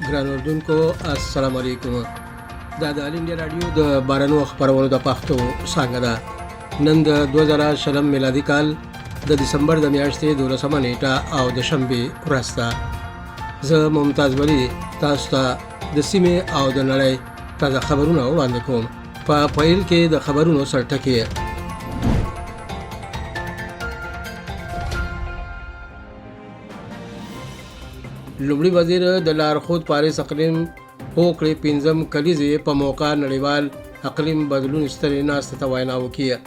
ګران اردوونکو السلام علیکم. دا د آل انډیا رادیو د بارانو خبرونو د پښتو څنګه ده. نن د 2020 میلادي کال د دسمبر د میاشتې 12 نیټه او د شنبه ورځ ده. زه ممتاز ولی تاسو ته د سیمې او د نړۍ تازه خبرونه وړاندې کوم. په پیل کې د خبرونو سرټکی. لومړي وزیر د لارښود پاریس اقلیم هوکړې پنځم کلیزې په موقع نړیوال اقلیم بدلون سترې ناستې ته وینا وکړه.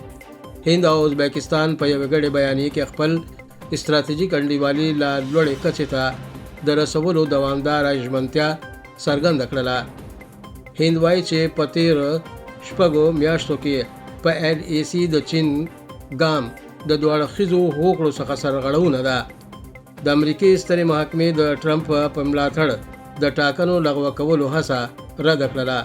هند او ازبکستان په یوه ګډه بیانیه کې خپل استراتیژیک انډیوالي لا لوړې کچې ته د رسولو دوامداره ژمنتیا څرګنده کړله. هند وایي چې په تېرو شپږو میاشتو کې په LAC د چین ګام د دوه اړخیزو هوکړو څخه سرغړونه ده. د امریکای سترې محکمې د ټرمپ په ملاتړ د ټاکنو لغوه کولو هڅه رد کړله.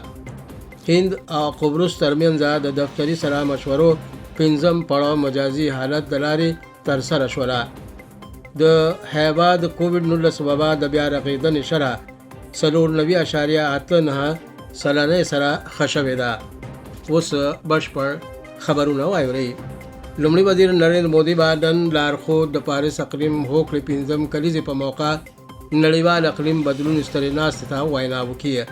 هند او قبرص ترمنځ د دفتري سره مشورو پنځم پړاو مجازي حالت د لارې ترسره شوله. د هیواد کووډ-19 وبا د بیا رغېدنې شرح 94.89 سلنې سره ښه شوې ده. اوس بشپړ خبرونه واورئ. لومړي وزیر نریندر مودي نن لارښود د پاریس اقلیم هوکړې پنځم کلیزې په موقع نړیوال اقلیم بدلون سترې ناستې ته وینا وکړه.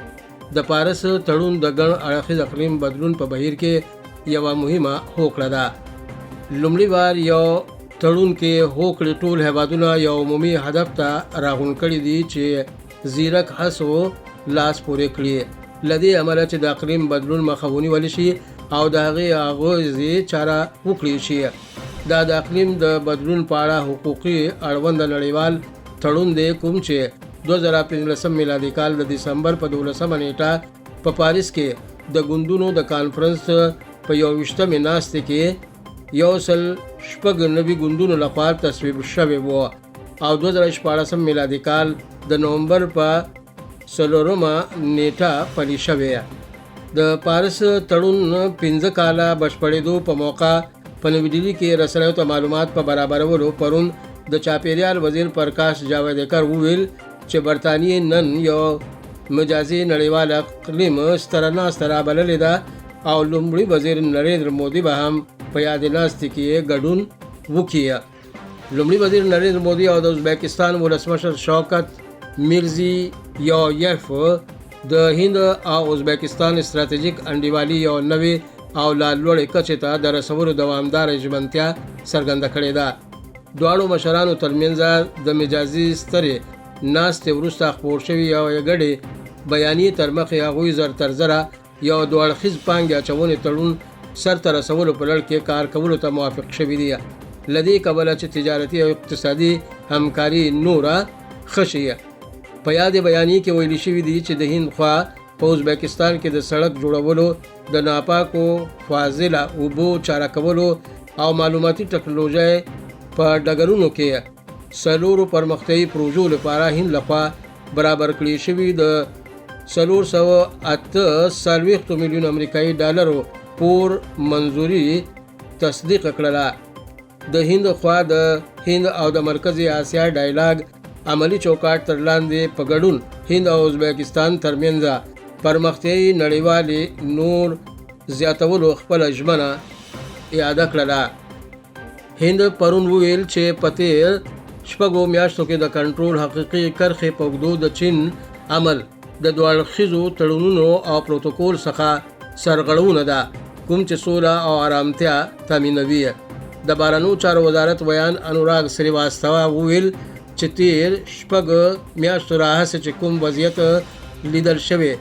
د پاریس تړون د ګڼ اړخیز اقلیم بدلون په بهیر کې یوه مهمه هوکړه ده. لومړی وار یو تړون کې هوکړې ټول هیوادونه یو عمومي هدف ته راغونډ کړي دي چې ځیرک هڅو لاس پورې کړي له دې امله چې د اقلیم بدلون مخه ونیول شي او د هغې اغېزې چاره وکړي شي. دا د اقلیم د بدلون په اړه حقوقي اړوند نړیوال تړون دی کوم چې 2015 میلادي کال د دسمبر په 12 نیټه په پاریس کې د ګوندونو د کانفرنس په 21مې ناستې کې 190 ګوندونو لخوا تصویب شوی و او 2014 میلادي کال د نومبر په 4مه نیټه پلی شوی. د پاریس تړون 15 کاله بشپړېدو په موقع په نوې ډیلي کې رسنیو ته معلومات په برابرولو پرون د چاپیریال وزیر پرکاش جاوډیکر وویل چې برطانیې نن یو مجازي نړیوال اقلیم ستره ناسته رابللې ده او لومړي وزیر نریندر مودي به هم په یادې ناستې کې ګډون وکړي. لومړي وزیر نریندر مودي او د ازبکستان ولسمشر شوکت میرزیویف د هند او ازبکستان استراتیژیک انډیوالي یو نوې او لا لوړې کچې ته د رسولو دوامداره ژمنتیا څرګنده کړې ده. دواړو مشرانو ترمنځ د مجازي سترې ناستې وروسته خپور شوي یو ګډې بیانیې تر مخې هغوی زر تر زره یو دوه اړخیز پانګې اچونې تړون سرته رسولو په لړ کې کار کولو ته موافق شوي دي. له دې کبله چې تجارتي او اقتصادي همکاري نوره ښه شي. په یادې بیانیې کې ویلي شوي دي چې د هند خوا په ازبکستان کې د سړک جوړولو، د ناپاکو فاضله اوبو چاره کولو او معلوماتي ټکنالوژۍ په ډګرونو کې 4 پرمختیایي پروژو لپاره هند لخوا برابر کړي شوي د 448 میلیون امریکایي ډالرو پور منظوري تصدیق کړله. د هند خوا د هند او د مرکزي اسیا ډایلاګ عملی چوکاټ تر لاندې په ګډون هند او ازبکستان ترمنځ پرمختیایي نړیوالې نور زیاتولو خپل ژمنه اعاده کړله. هند پرون وویل چې په تېر شپږو میاشتو کې د کنټرول حقیقي کرښې په اوږدو د چین عمل د دوه اړخیزو تړونونو او پروتوکول څخه سرغړونه ده کوم چې سوله او آرامتیا تامینوي. د بهرنیو چارو وزارت ویان انوراګ سریواستوا وویل چې تېر شپږ میاشتو راهیسې چې کوم وضعیت لیدل شوی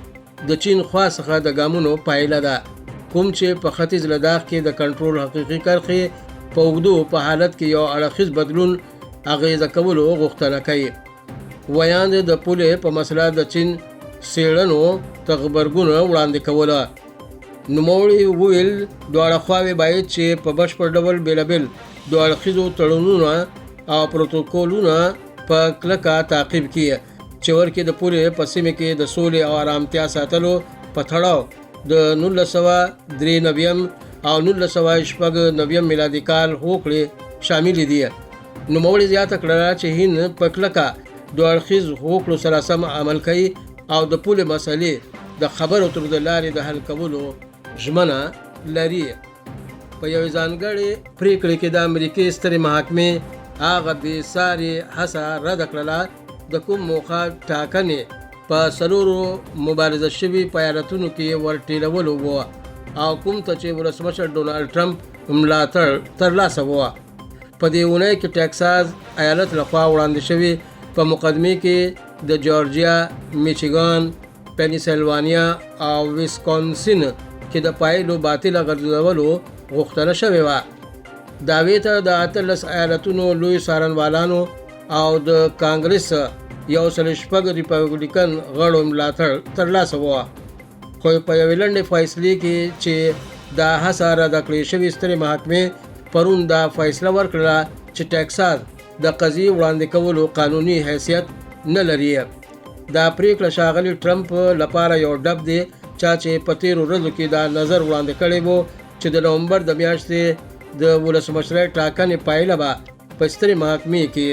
د چین خوا څخه د ګامونو پایله ده کوم چې په ختیځ لداخ کې د کنټرول حقیقي کرښې په اوږدو په حالت کې یو اړخیز بدلون اغیزه کولو غوښتنه کوي. ویان د پولې په مسله د چین څېړنو ته غبرګون وړاندې کوله. نوموړي وویل دواړه خواوې باید چې په بشپړ ډول بېلابېل دوه اړخیزو تړونونه او پروتوکولونه په کلکه تعقیب کړي چې ورکې د پولې په سیمه کې د سولې او آرامتیا ساتلو په تړاو د 1993 او 1996 میلادي کال هوکړې شامل دي. نوموړي زیاته کړه چې هند په کلکه دوه اړخیز هوکړو سره سم عمل کوي او د پولې مسلې د خبرو تر د لارې د حل کولو ژمنه لري. په یو ځانګړې پریکړې کې د امریکې سترې محکمې هغه بې ساري هڅه رد کړله د کوم موخه ټاکنې په 4 مبارزه شوي په ایالتونو کې ورټېلولو وه او کوم ته چې ولسمشر ډونالډ ټرمپ ملاتړ ترلاسه وه. په دې اونۍ کې ټکساس ایالت لخوا وړاندې شوي په مقدمې کې د جورجیا، میچیګان، پنسلوانیا او ویسکونسین کې د پایلو باطله ګرځولو غوښتنه شوې وه. دعوې ته د 18 ایالتونو لوی څارنوالانو او د کانګرس 106 ریپبلیکن غړو ملاتړ ترلاسه وه. خو په یوې لنډې فیصلې کې چې دا هڅه رد کړې شوې سترې محکمې پرون دا فیصله ورکړه چې ټکساس د قضیې وړاندې کولو قانوني حیثیت نه لري. دا پریکړه ښاغلي ټرمپ لپاره یو ډب دی چا چې په تیرو ورځو کې دا نظر وړاندې کړی و چې د نومبر د میاشتې د ولسمشرۍ ټاکنې پایله به په سترې محکمې کې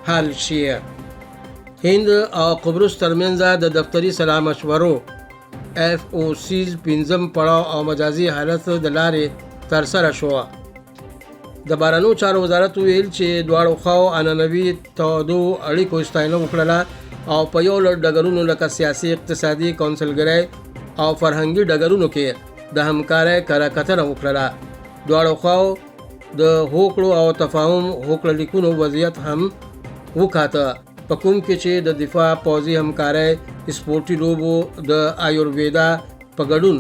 حل شي. هند او قبرص ترمنځ د دفتري سلا مشورو FOCs 5م پړاو او مجازي حالت د لارې ترسره شو. د بهرنیو چارو وزارت ویل چې دواړو خواو عنعنوي تودو اړیکو ستاینه وکړله او په یو لړ ډګرونو لکه سیاسي، اقتصادي، کونسلګرۍ او فرهنګي ډګرونو کې د همکارۍ کره کتنه وکړله. دواړو خواو د هوکړو او تفاهم هوکړه لیکونو وضعیت هم وکاته په کوم کې چې د دفاع، پوځي همکارۍ، سپورټي لوبو، د آیورویدا په ګډون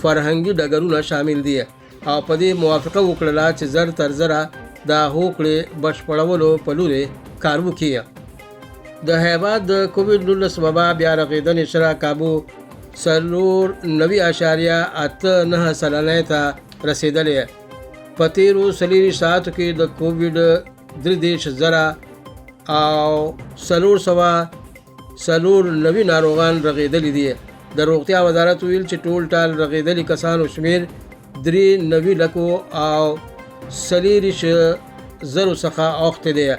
فرهنګي ډګرونه شامل دي او په دې موافقه وکړله چې زر تر زره د هوکړې بشپړولو په لوري کار وکړي. د هیواد د کووډ-19 وبا بیا رغېدنې شرح کابو 94.89 سلنې ته رسېدلې. په تیرو 40 ساعتو کې د کووډ 3,000 او 490 ناروغان رغېدلي دي. د روغتیا وزارت ویل چې ټول ټال رغېدلي کسانو شمیر 93 لکو او 40,000 څخه اوښتی دی.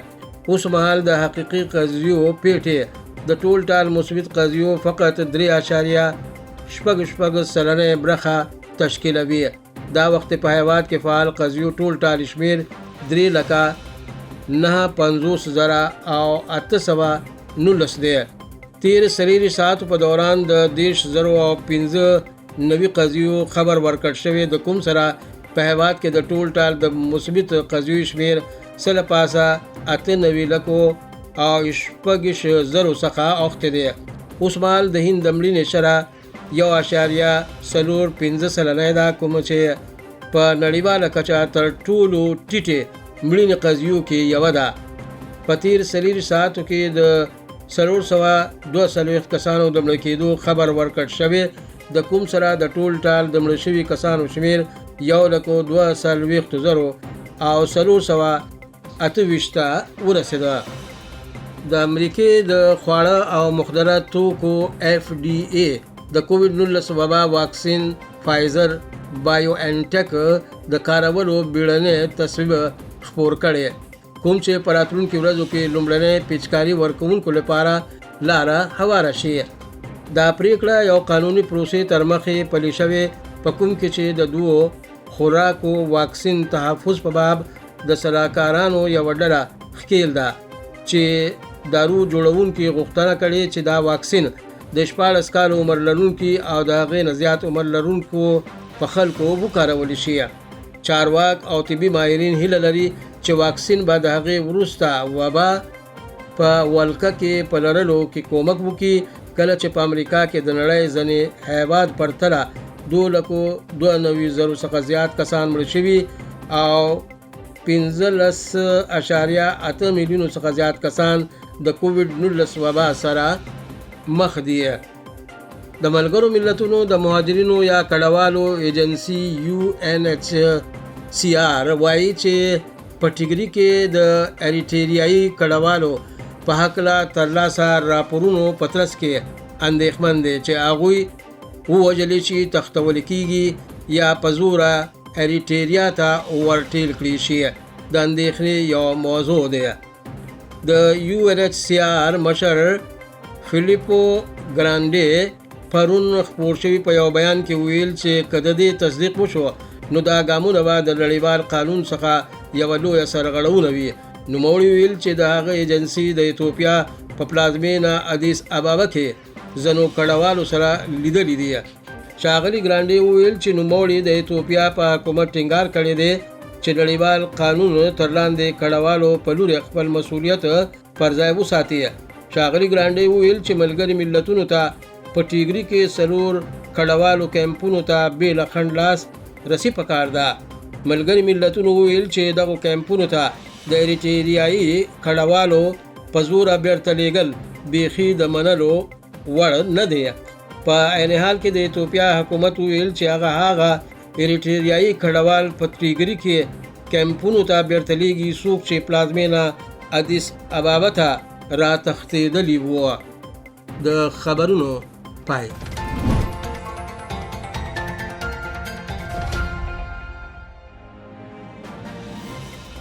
اوس مهال د حقیقي قضیو پیټې د ټول ټال مثبت قضیو فقط 3.8 سلنې برخه تشکیلوي. دا وخت په هیواد کې فعال قضیو ټول ټال شمیر 3,950,000 او 819 دی. تیر 40 ساعتو په دوران د 10,015 قضیو خبر ورکړ شوی د کوم سره په هیواد کې د ټول ټال د مثبت قضیو شمیر 98 لکو او 6,000 څخه اوښتی دی. اوس مهال د هند د مړینې شرح 1.45 سلنې ده کوم چې په نړیواله کچه تر ټولو ټیټې مړینې قضیو کې یوه ده. په تیر 40 ساعتو کې د 442 کسانو د مړه کېدو خبر ورکړ شوی د کوم سره د ټول ټال د مړه شوي کسانو شمیر 1,42,000 او 428 ورسېده. د امریکې د خواړه او مخدره توکو FDA د کووډ-19 وبا واکسین فایزر بایو انټیک د کارولو بیړنی تصویب خپور کړي کوم چې په راتلونکو ورځو کې لومړنۍ پیچکاري ورکوونکو لپاره لاره هواره شي. دا پریکړه یو قانوني پروسې تر مخې پلي شوې په کوم کې چې د دوو خوراکو واکسین تحفظ په باب د سلاکارانو یو ډله ښکېل ده چې دارو جوړونکي غوښتنه کړې چې دا واکسین د 14 کال عمر لرونکي او د هغې نه زیات عمر لرونکو په خلکو وکارول شي. چارواک او طبي ماهرین هیله لري چې واکسین به د هغې وروسته وبا په ولکه کې په لرلو کې کومک وکړي کله چې په امریکا کې د نړۍ ځینې هیواد پرتله 292,000 څخه زیات کسان مړه شوي او 15.8 میلیونو څخه زیات کسان د کووډ-19 وبا سره مخ دي. د ملګرو ملتونو د مهاجرینو یا کډوالو ایجنسی UNHCR وایي چې په ټیګري کې د اریټریایي کډوالو په هکله ترلاسه راپورونو په ترڅ کې اندېښمن دی چې هغوی ووژل شي، تښتول کېږي یا په زوره اریټریا ته ورټېل کړي شي. د اندېښنې یو موضوع دی. د UNHCR مشر فیلیپو ګرانډې پرون خپور شوي په یو بیان کې ویل چې که د دې تصدیق وشو نو دا ګامونه به د نړیوال قانون څخه یوه لویه سرغړونه وي. نوموړي ویل چې د هغه ایجنسي د ایتوپیا په پلازمینه ادیس ابابا کې ځینو کډوالو سره لیدلي دي. ښاغلي ګرانډې وویل چې نوموړي د ایتوپیا په حکومت ټینګار کړی دی چې نړیوال قانون تر لاندې کډوالو په لوري خپل مسؤلیت پر ځای وساتي. ښاغلي ګرانډې وویل چې ملګري ملتونو ته په ټیګري کې 4 کډوالو کیمپونو ته بېله خنډ لاس رسی پکار ده. ملګري ملتونو وویل چې دغو کیمپونو ته د اریټریایي کډوالو په زوره بیرته لیږل بیخي د منلو وړ نه دی. په عین حال کې د ایتوپیا حکومت ویل چې هغه اریټریایي کډوال په ټیګري کې کیمپونو ته بیرته لیږي څوک چې پلازمینه ادیس ابابا ته را تښتېدلي وو. د خبرونو پای.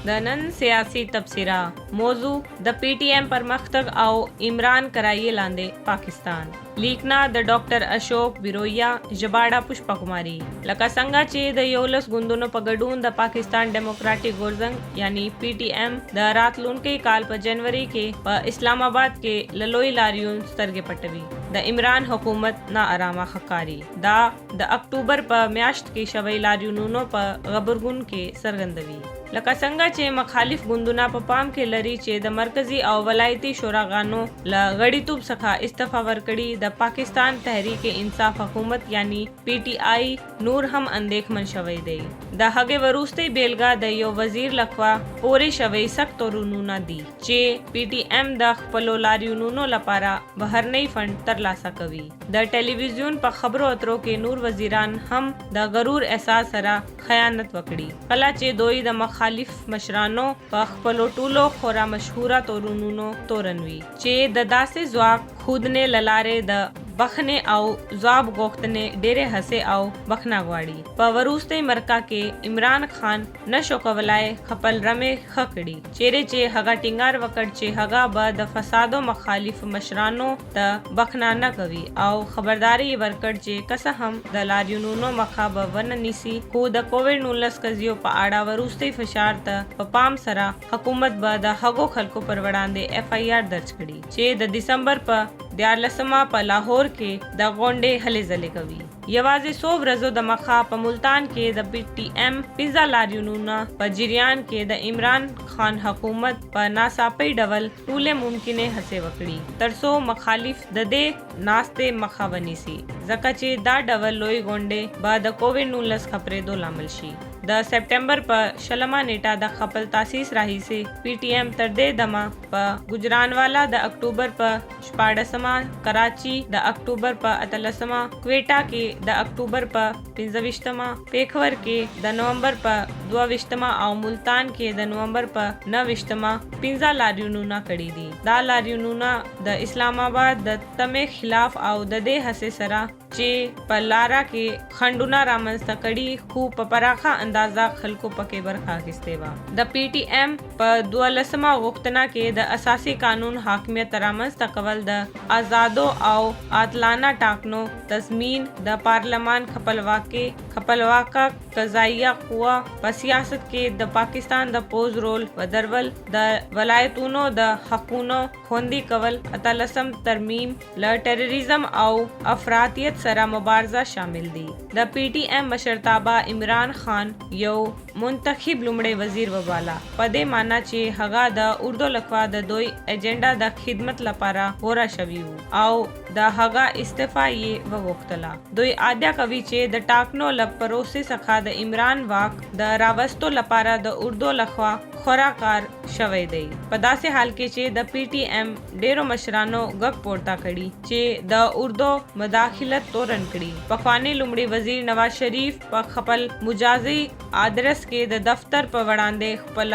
د نن سیاسي تبصره موضوع د پی ټی ایم پرمختګ او عمران کرایي لاندې پاکستان. لیکنا د ډاکټر اشوک بیرویا ژباړه پشپا کماری. لکه څنګه چې د 11 ګوندونو په ګډون د پاکستان ډیموکراټک غورځنګ یعنی پی ټی ایم د راتلونکي کال په جنوري کې په اسلام آباد کې للوی لاریون سترګې پټوي. د عمران حکومت نا آرامه ښکاري. دا د اکتوبر په میاشت کې شوی لاریونونو په غبرګون کې څرګندوي. لکه څنګه چې مخالف ګوندونه په پام کې لري چې د مرکزی او ولایتي شوراګانو له غړیتوب څخه استعفا ورکړي د پاکستان تحریک انصاف حکومت یعنی پی ټی آی نور هم اندېښمن شوی دی. د هغې وروستۍ بیلګه د یو وزیر لخوا پورې شوی سخت تورونونه دي چې پی ټی ایم د خپلو لاریونونو لپاره بهرنی فنډ ترلاسه کوي. د ټلویزیون په خبرو اترو کې نور وزیران هم د غرور احساس سره خیانت وکړي کله چې دوی د مخالف مشرانو په خپلو ټولو خورا مشهوره تورونونو تورنوي چې د داسې ځواک خودنه للارې د بخنه او ځواب غوښتنې ډېرې هڅې او بخنه غواړي. په وروستۍ مرکه کې عمران خان نشو کولای خپل رمې خکړي چیرې چې هغه ټینګار وکړ چې هغه به د فسادو مخالف مشرانو ته بخنه نه کوي او خبرداري ورکړ چې کسه هم د لاریونونو مخه به ونه نیسي خو د کووډ-19 قضیو په اړه وروستۍ فشار ته په پام سره حکومت به د هغو خلکو پر وړاندې اف آی آر درج کړي چې د دسمبر په 14 په لاهور کې د غونډې هلې ځلې کوي. یوازې 100 ورځو د مخه په ملتان کې د پی ټی ایم پیزا لاریونونه په جریان کې د عمران خان حکومت په ناڅاپي ډول ټولې ممکنه هڅې وکړي ترڅو مخالف د دې ناستې مخه ونیسي ځکه چې دا ډول لوی غونډې به د کووډ-19 خپرېدو لامل شي. د سپټمبر په 16 نیټه د خپل تاسیس راهیسې پی ټی ایم تر دې دمه په ګجرانوالا د اکتوبر په 14 کراچي د اکتوبر په 18 کویټا کې د اکتوبر په 25 پیښور کې د نومبر په 22 او ملتان کې د نومبر په 29 15 لاریونونه کړي دي. دا لاریونونه د اسلام آباد د تمې خلاف او د دې هڅې سره چې په لارا کې خندونه رامنځته کړي خو په پراخه اندازه خلکو پکې برخه اخیستې وه. د پی ټی ایم په 12 غوښتنه کې د اساسي قانون حاکمیت رامنځته کول د آزادو او عادلانه ټاکنو تضمین د پارلمان خپلواکه قضایه قوه په سیاست کې د پاکستان د پوز رول ودرول د ولایتونو د حقونو خوندي کول 18 ترمیم له ټیرریزم او افراطیت سره مبارزه شامل دي. د پی ټی ایم مشرتابه عمران خان یو منتخب لومړی وزیر وباله په دې معنی چې هغه د اردو لخوا د دوی ایجنډا د خدمت لپاره غوړه شوی او د هغه استعفا یې وغوښتله. دوی عادیا کوي چې د ټاکنو له پروسې څخه د عمران واک د راوستو لپاره د اردو لخوا خورا کار شوی دی. په داسې حال کې چې د پی ټی ایم ډیرو مشرانو غږ پورته کړي چې د اردو مداخلت تورن کړي. پخوانی لومړي وزیر نواز شریف په خپل مجازي آدرس کې د دفتر په وړاندې خپل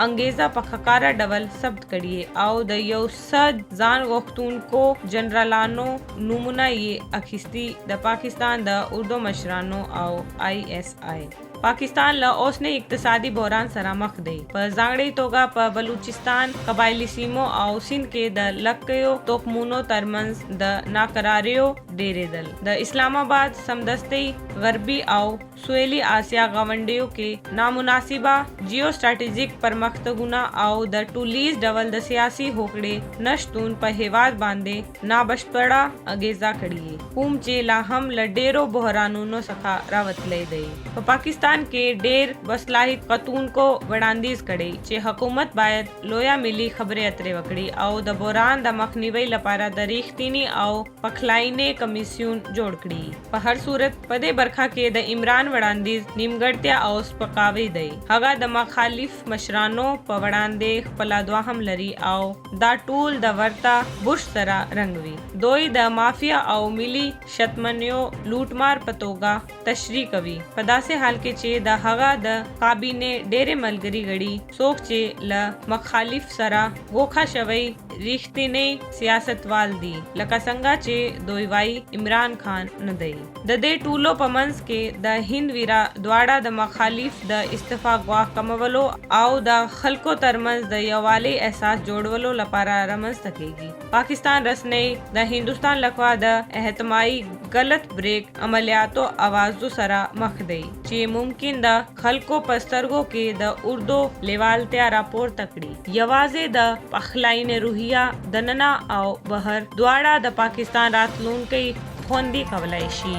انګیزه په ښکاره ډول ثبت کړي او د یو څه ځان غوښتونکو جنرالانو نومونه یې اخیستي د پاکستان د اردو مشرانو او آی ایس آی पाकिस्तान ला ओसने इक्तिसादी बहरान सरा मख दे पर जांगड़ी तोगा पर बलूचिस्तान कबायली सीमो आउ सिंध के द लक्कयो तोकमुनो तरमंज द नाकरारियो डेरे दल द इस्लामाबाद समदस्ती गरबी आउ सुएली आसिया गवंडियों के नामुनासिबा जियो स्ट्रेटेजिक परमख्तगुना आउ द टूलीज डवल द सियासी होकड़े नशतून पर हेवाद बांधे ना बशपड़ा अगेजा कड़िए पूमचे लाहम लडेरो बहरानुनो सखा रावत ले दे तो पाकिस्तान के डेर बसलाहित कतून को वड़ांदीज कड़े चे हुकूमत बायद लोया मिली खबरें अतरे वकड़ी आउ द बोरान द मखनीवई लपारा दरीख्तीनी आउ पखलाइने कमीसियून जोड़कड़ी पर हर सूरत पदे बरखा के द इमरान वड़ांदीज निमगढ़त्या औस पकावे दई हगा द मखालिफ मशरानो पवड़ांदे पलाद्वाहम लरी आओ दा टूल द वर्ता बुश सरा रंगवी दोई द माफिया आओ मिली शतमन्यो लूटमार पतोगा तशरी कवि पदासे हाल के चे द हगा द काबीने डेरे मलगरी गड़ी सोख चे ल मखालिफ सरा गोखा शवई रिश्तीने सियासत वाल दी लकासंगा चे दोईवाई इमरान खान न दई ददे टूलो पमंस के द हिंद वीरा द्वाड़ा द मखालिफ द इस्तीफा ग्वाह कमवलो आओ द खलको तरमंज द यवाले एहसास जोड़वलो लपारा रमंज तकेगी पाकिस्तान रसने द हिंदुस्तान लखवा द एहतमाई गलत ब्रेक अमलियातो आवाजो सरा मख दई चे मुमकिन द खलको पस्तरगो के द उर्दो लेवाल त्या रापोर तकड़ी यवाजे द पखलाइन रूहिया दनना आओ बहर द्वाड़ा द पाकिस्तान रातलून कई खोंदी कवलाइशी